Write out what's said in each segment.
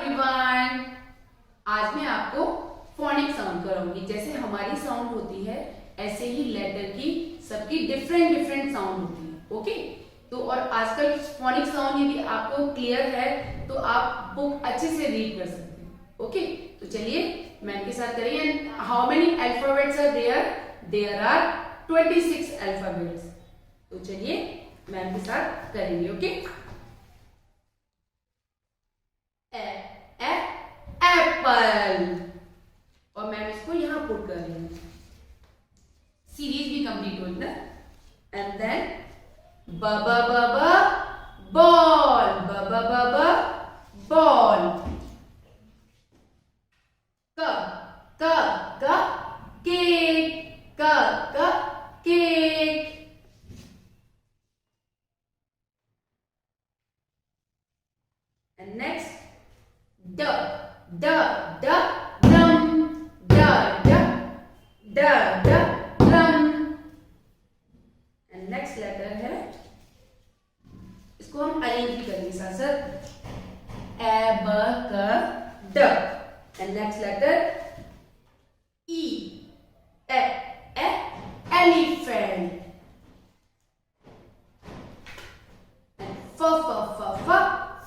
Everyone, आज मैं आपको फोनिक साउंड कराऊंगी। जैसे हमारी साउंड होती है ऐसे ही लेटर की सबकी डिफरेंट डिफरेंट साउंड होती है। ओके, तो और आजकल फोनिक साउंड यदि आपको क्लियर है तो आप बुक अच्छे से रीड कर सकते हैं। ओके, तो चलिए मैम के साथ करिए। How many alphabets are there? There are 26 alphabets. तो चलिए मैम के साथ करेंगे। ओके, एप्पल, और मैम इसको यहां पुट कर रही हूं। सीरीज भी कंप्लीट हो ना। And then ball, ball, C cake, cake. And next D drum, drum। And next letter है, इसको हम अरेंज भी करेंगे साथ साथ। A B C D. And next letter E, elephant.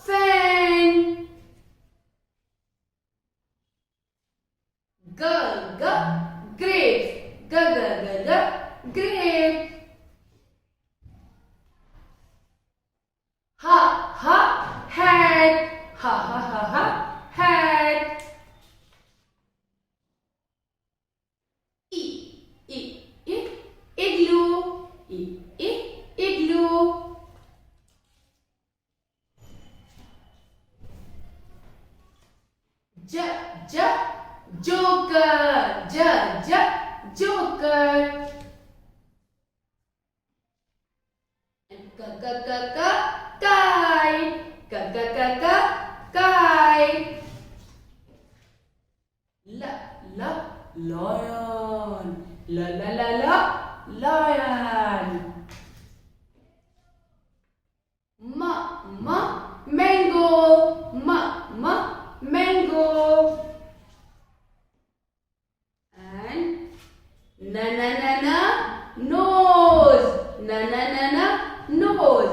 Fan. Grape, grape. Hat, hat. Igloo, igloo. Joker, joker. Kite. Lion, lion. Mango, mango. Nose, nose.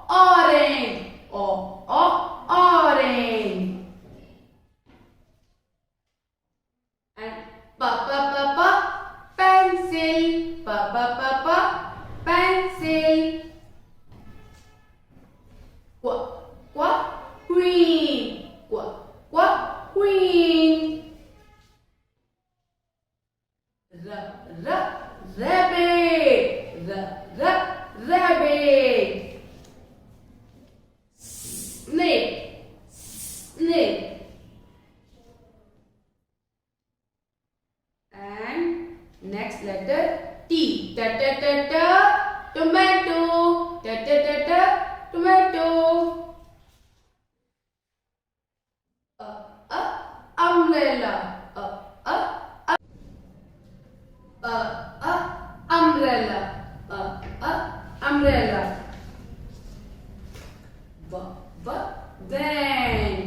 Orange, orange. And pencil, pencil. Queen, queen. Rabbit, rabbit. Snake, snake. And next letter T, tomato, tomato. Umbrella, umbrella, umbrella. Van,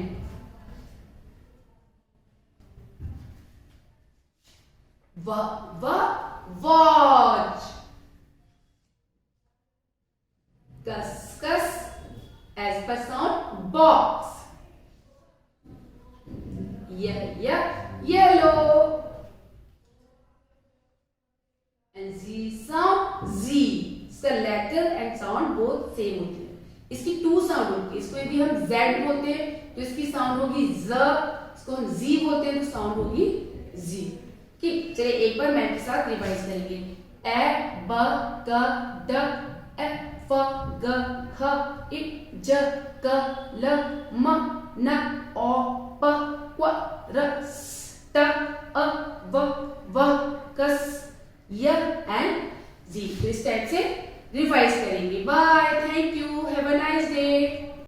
watch. कस, as per sound, box। Yellow। and Z sound, Z। इसका letter and sound both same होते हैं। इसकी to sound होती है। इसको यदि हम Z बोलते हैं तो इसकी साउंड होगी Z। इसको हम Z बोलते हैं तो साउंड होगी Z। ठीक, चलिए एक बार मैम के साथ रिवाइज करेंगे। ए ब क ड ए फ ग ह इ ज क ल म न ओ